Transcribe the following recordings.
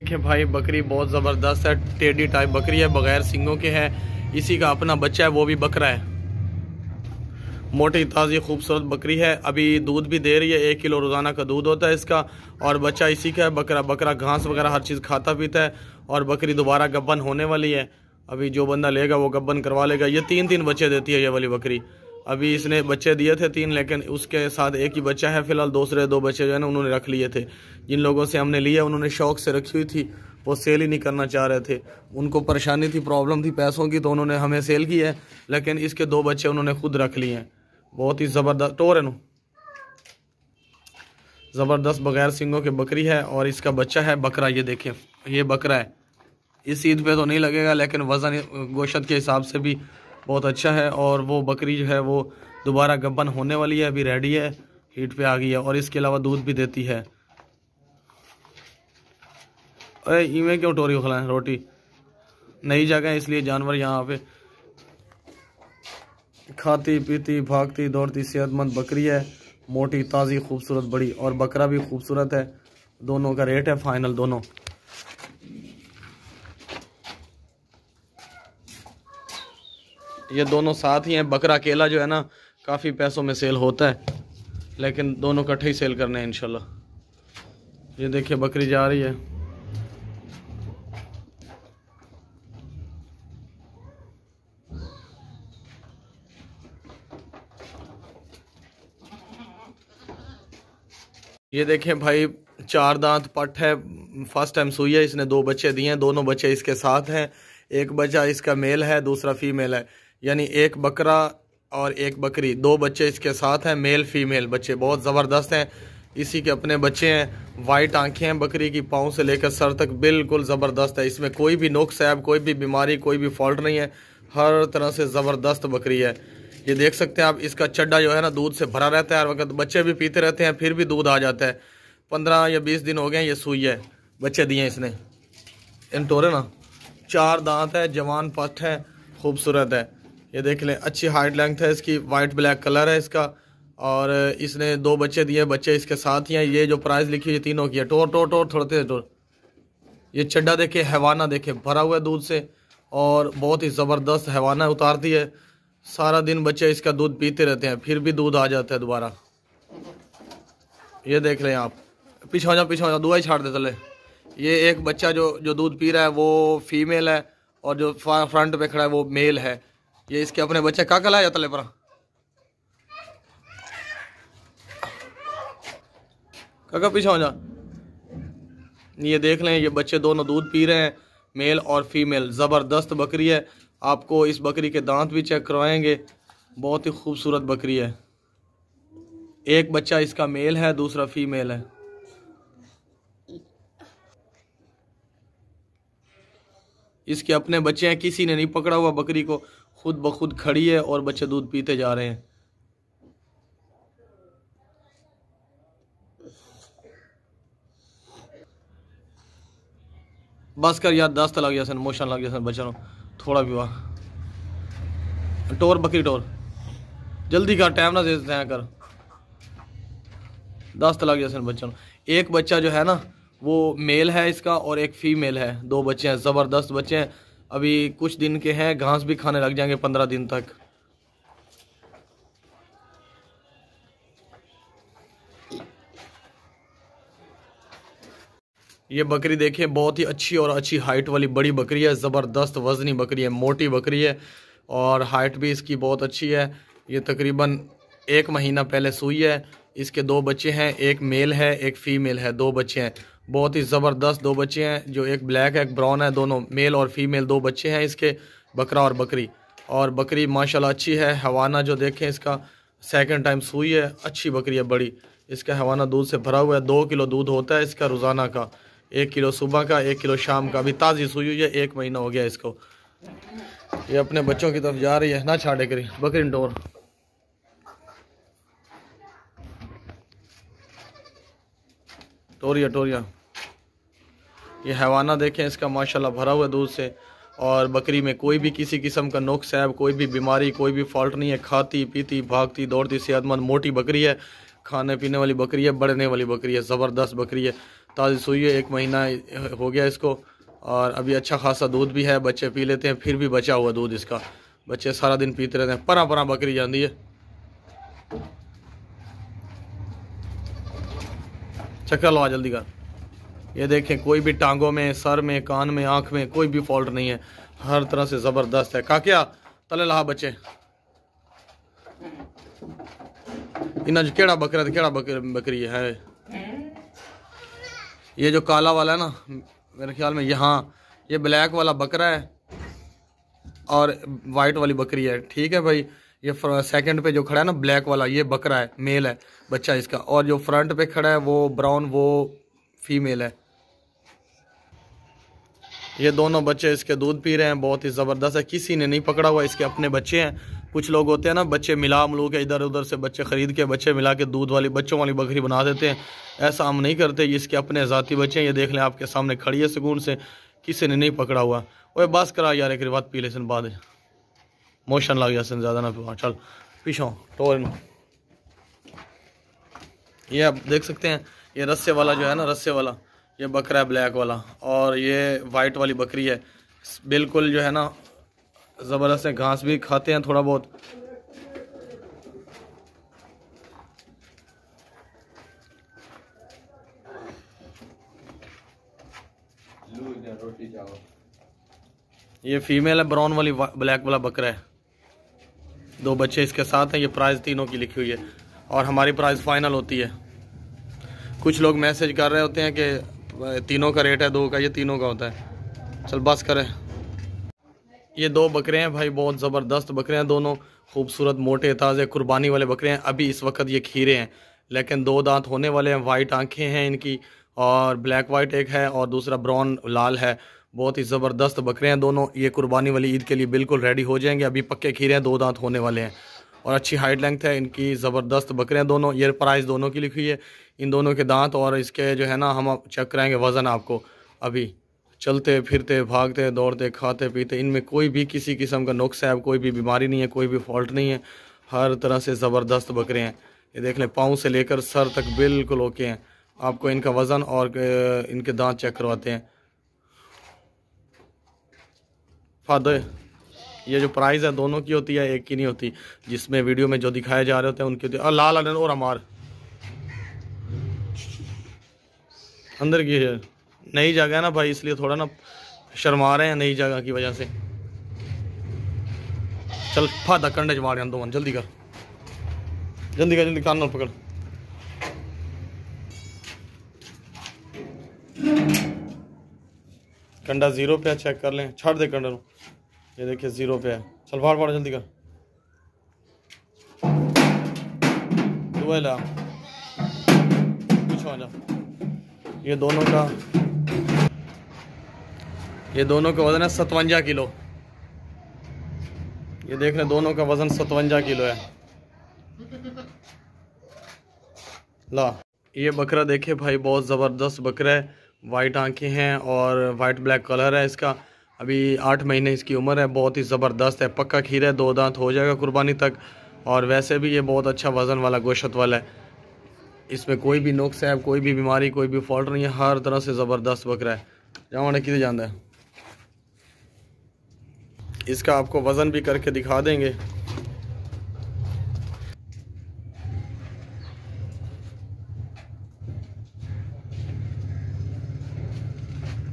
देखिए भाई, बकरी बहुत ज़बरदस्त है। टेडी टाइप बकरी है, बगैर सींगों के है। इसी का अपना बच्चा है, वो भी बकरा है। मोटी ताज़ी खूबसूरत बकरी है। अभी दूध भी दे रही है, 1 किलो रोज़ाना का दूध होता है इसका। और बच्चा इसी का है। बकरा घास वगैरह हर चीज़ खाता पीता है। और बकरी दोबारा गब्बन होने वाली है। अभी जो बंदा लेगा वो गब्बन करवा लेगा। ये 3 बच्चे देती है ये वाली बकरी। अभी इसने बच्चे दिए थे 3, लेकिन उसके साथ एक ही बच्चा है फिलहाल। दूसरे 2 बच्चे जो है ना उन्होंने रख लिए थे। जिन लोगों से हमने लिया उन्होंने शौक से रखी हुई थी, वो सेल ही नहीं करना चाह रहे थे। उनको परेशानी थी, प्रॉब्लम थी पैसों की, तो उन्होंने हमें सेल की है। लेकिन इसके 2 बच्चे उन्होंने खुद रख लिए हैं। बहुत ही ज़बरदस्त टोर है नु, ज़बरदस्त बगैर सिंगों की बकरी है। और इसका बच्चा है बकरा। ये देखें, ये बकरा है। इस ईद पे तो नहीं लगेगा, लेकिन वज़न गोश्त के हिसाब से भी बहुत अच्छा है। और वो बकरी जो है वो दोबारा गब्बन होने वाली है, अभी रेडी है, हीट पे आ गई है। और इसके अलावा दूध भी देती है। अरे इमें क्यों टोरी खिलाएं रोटी, नई जगह है इसलिए जानवर यहाँ पे खाती पीती भागती दौड़ती सेहतमंद बकरी है। मोटी ताज़ी खूबसूरत बड़ी। और बकरा भी खूबसूरत है। दोनों का रेट है फाइनल दोनों। ये दोनों साथ ही हैं। बकरा अकेला जो है ना काफ़ी पैसों में सेल होता है, लेकिन दोनों इकट्ठे ही सेल करने हैं इंशाल्लाह। ये देखिए बकरी जा रही है। ये देखें भाई, 4 दांत पट है। फर्स्ट टाइम सुई है। इसने 2 बच्चे दिए हैं। दोनों बच्चे इसके साथ हैं। एक बच्चा इसका मेल है, दूसरा फीमेल है। यानी एक बकरा और एक बकरी, 2 बच्चे इसके साथ हैं, मेल फीमेल बच्चे बहुत ज़बरदस्त हैं। इसी के अपने बच्चे हैं। वाइट आंखें हैं बकरी की, पाँव से लेकर सर तक बिल्कुल ज़बरदस्त है। इसमें कोई भी नुक्स है, कोई भी बीमारी, कोई भी फॉल्ट नहीं है। हर तरह से ज़बरदस्त बकरी है। ये देख सकते हैं आप, इसका चड्डा जो है ना दूध से भरा रहता है हर वक्त। बच्चे भी पीते रहते हैं, फिर भी दूध आ जाता है। 15 या 20 दिन हो गए ये सुई है, बच्चे दिए इसने। इन टोरे ना 4 दांत है, जवान पट है, खूबसूरत है। ये देख लें, अच्छी हाइट लेंथ है इसकी, वाइट ब्लैक कलर है इसका। और इसने 2 बच्चे दिए, बच्चे इसके साथ ही हैं। ये जो प्राइस लिखी हुई तीनों की है, टोर टोर टोर थोड़े तेज टोर। ये चड्डा देखे, हैवाना देखे, भरा हुआ है दूध से। और बहुत ही ज़बरदस्त हैवाना उतारती है। सारा दिन बच्चे इसका दूध पीते रहते हैं, फिर भी दूध आ जाता है दोबारा। ये देख रहे हैं आप, पीछे हो जाओ, दुआ ही छाड़ दे चले। ये एक बच्चा जो दूध पी रहा है वो फीमेल है, और जो फ्रंट पे खड़ा है वो मेल है। ये इसके अपने बच्चे का कला है तले पर। काका पीछे हो जा। ये देख लें, ये बच्चे दोनों दूध पी रहे हैं, मेल और फीमेल। ज़बरदस्त बकरी है। आपको इस बकरी के दांत भी चेक करवाएंगे। बहुत ही खूबसूरत बकरी है। एक बच्चा इसका मेल है, दूसरा फीमेल है। इसके अपने बच्चे हैं, किसी ने नहीं पकड़ा हुआ बकरी को, खुद ब खुद खड़ी है और बच्चे दूध पीते जा रहे हैं। बस कर यार, 10 लग गया, मोशन लग गया बच्चा थोड़ा भी हुआ। टोर बकरी टोर, जल्दी कर, टाइम ना दे कर। 10 लग गया बच्चा। एक बच्चा जो है ना वो मेल है इसका, और एक फीमेल है। 2 बच्चे हैं, ज़बरदस्त बच्चे हैं। अभी कुछ दिन के हैं, घास भी खाने लग जाएंगे 15 दिन तक। ये बकरी देखिए, बहुत ही अच्छी और अच्छी हाइट वाली बड़ी बकरी है। ज़बरदस्त वज़नी बकरी है, मोटी बकरी है। और हाइट भी इसकी बहुत अच्छी है। ये तकरीबन 1 महीना पहले सुई है। इसके 2 बच्चे हैं, एक मेल है एक फीमेल है। 2 बच्चे हैं, बहुत ही ज़बरदस्त 2 बच्चे हैं, जो एक ब्लैक है एक ब्राउन है। दोनों मेल और फीमेल 2 बच्चे हैं इसके, बकरा और बकरी। और बकरी माशाल्लाह अच्छी है। हवाना जो देखें इसका, 2nd टाइम सुई है, अच्छी बकरी है बड़ी। इसका हवाना दूध से भरा हुआ है। 2 किलो दूध होता है इसका रोज़ाना का, 1 किलो सुबह का, 1 किलो शाम का। अभी ताज़ी सुई हुई है, 1 महीना हो गया इसको। ये अपने बच्चों की तरफ जा रही है, ना छाड़े करी बकरी टोर। टोरिया ये हैवाना देखें इसका, माशाल्लाह भरा हुआ दूध से। और बकरी में कोई भी किसी किस्म का नुक्स है, कोई भी बीमारी, कोई भी फॉल्ट नहीं है। खाती पीती भागती दौड़ती सेहतमंद मोटी बकरी है। खाने पीने वाली बकरी है, बढ़ने वाली बकरी है, ज़बरदस्त बकरी है। ताज़ी सुई है, 1 महीना हो गया इसको, और अभी अच्छा खासा दूध भी है, बच्चे पी लेते हैं, फिर भी बचा हुआ दूध इसका, बच्चे सारा दिन पीते रहते हैं। परा बकरी जाती है, चक्कर लवा जल्दी कर। ये देखें, कोई भी टांगों में, सर में, कान में, आँख में कोई भी फॉल्ट नहीं है, हर तरह से ज़बरदस्त है। काकिया तले लहा बच्चे। इन्हें केड़ा बकरा केड़ा बकरी है। ये जो काला वाला है ना, मेरे ख्याल में यहाँ ये ब्लैक वाला बकरा है और वाइट वाली बकरी है। ठीक है भाई, ये सेकंड पे जो खड़ा है ना ब्लैक वाला, ये बकरा है, मेल है बच्चा इसका, और जो फ्रंट पे खड़ा है वो ब्राउन, वो फीमेल है। ये दोनों बच्चे इसके दूध पी रहे हैं, बहुत ही ज़बरदस्त है, किसी ने नहीं पकड़ा हुआ, इसके अपने बच्चे हैं। कुछ लोग होते हैं ना, बच्चे मिला मलू के इधर उधर से बच्चे ख़रीद के बच्चे मिला के दूध वाली बच्चों वाली बकरी बना देते हैं, ऐसा हम नहीं करते। ये इसके अपने ज़ाती बच्चे हैं, ये देख लें आपके सामने खड़ी है सुकून से, किसी ने नहीं पकड़ा हुआ। ओए बस करा यार, एक बात पी ले सन बाद मोशन लग जाए ज़्यादा ना पी, चल पीछो टोर। ये आप देख सकते हैं, ये रस्से वाला जो है ना, रस्से वाला ये बकरा है ब्लैक वाला, और ये वाइट वाली बकरी है, बिल्कुल जो है ना ज़बरदस्त है, घास भी खाते हैं थोड़ा बहुत। ये फीमेल है, ब्राउन वाली ब्लैक वाला बकरा है, 2 बच्चे इसके साथ हैं। ये प्राइस तीनों की लिखी हुई है और हमारी प्राइस फाइनल होती है। कुछ लोग मैसेज कर रहे होते हैं कि तीनों का रेट है 2 का, ये तीनों का होता है। चल बस करें। ये 2 बकरे हैं भाई, बहुत ज़बरदस्त बकरे हैं, दोनों खूबसूरत मोटे ताज़े कुर्बानी वाले बकरे हैं। अभी इस वक्त ये खीरे हैं, लेकिन 2 दांत होने वाले हैं, वाइट आंखें हैं इनकी, और ब्लैक वाइट एक है और दूसरा ब्राउन लाल है। बहुत ही ज़बरदस्त बकरे हैं दोनों। ये कुर्बानी वाली ईद के लिए बिल्कुल रेडी हो जाएंगे। अभी पक्के खीरे हैं, 2 दांत होने वाले हैं और अच्छी हाइट लेंथ है इनकी, ज़बरदस्त बकरे हैं दोनों। ये प्राइस दोनों की लिखी हुई है, इन दोनों के दांत और इसके जो है ना, हम चेक कराएंगे वज़न आपको। अभी चलते फिरते भागते दौड़ते खाते पीते, इनमें कोई भी किसी किस्म का नुक्स है, कोई भी बीमारी नहीं है, कोई भी फॉल्ट नहीं है, हर तरह से ज़बरदस्त बकरे हैं। ये देख लें, पाँव से लेकर सर तक बिल्कुल ओके हैं। आपको इनका वज़न और इनके दांत चेक करवाते हैं। फादर, ये जो प्राइस है दोनों की होती है, एक की नहीं होती। जिसमें वीडियो में जो दिखाए जा रहे होते हैं उनकी होती है। और लाल और हमार अंदर की है, नई जगह है ना भाई, इसलिए थोड़ा ना शर्मा रहे हैं नई जगह की वजह से। चल फादा कंडे चमार दो, जल्दी कर जल्दी कर, जल्दी कान ना पकड़। कंडा 0 पे है, चेक कर लें, छाड़ दे कंडा। ये देखिए 0 पे है। चल फाड़ फाड़ जल्दी कर। दुआ पीछे आ जा। ये दोनों का वज़न है 57 किलो। ये देख रहे, दोनों का वज़न 57 किलो है। ला, ये बकरा देखे भाई, बहुत ज़बरदस्त बकरा है, वाइट आंखें हैं और वाइट ब्लैक कलर है इसका। अभी 8 महीने इसकी उम्र है, बहुत ही ज़बरदस्त है, पक्का खीरा है, 2 दांत हो जाएगा कुर्बानी तक। और वैसे भी ये बहुत अच्छा वज़न वाला गोश्त वाला है, इसमें कोई भी नुक्स है, कोई भी बीमारी, कोई भी फॉल्ट नहीं है, हर तरह से ज़बरदस्त बकरा है। जहाँ किधर जाना है, इसका आपको वज़न भी करके दिखा देंगे।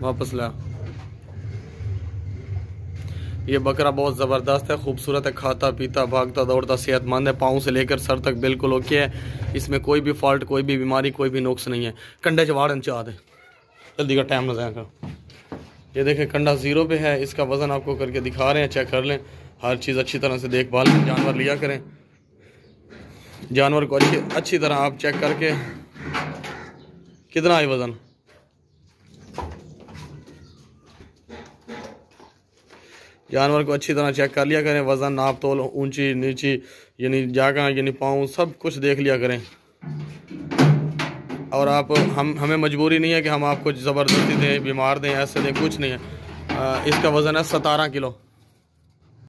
वापस ला। ये बकरा बहुत ज़बरदस्त है, खूबसूरत है, खाता पीता भागता दौड़ता सेहतमंद है, पाँव से लेकर सर तक बिल्कुल ओके है। इसमें कोई भी फॉल्ट, कोई भी बीमारी, कोई भी नुक्स नहीं है। कंडे चवाड़न चाह दे, जल्दी का टाइम ना कर। ये देखें, कंडा 0 पे है, इसका वज़न आपको करके दिखा रहे हैं, चेक कर लें। हर चीज़ अच्छी तरह से देखभाल, जानवर लिया करें, जानवर को अच्छी तरह आप चेक करके। कितना है वज़न? जानवर को अच्छी तरह चेक कर लिया करें, वज़न नाप तोल, ऊंची नीची यानी जगह यानी पाँव, सब कुछ देख लिया करें। और आप हमें मजबूरी नहीं है कि हम आपको ज़बरदस्ती दें, बीमार दें, ऐसे दें, कुछ नहीं है। इसका वज़न है 17 किलो।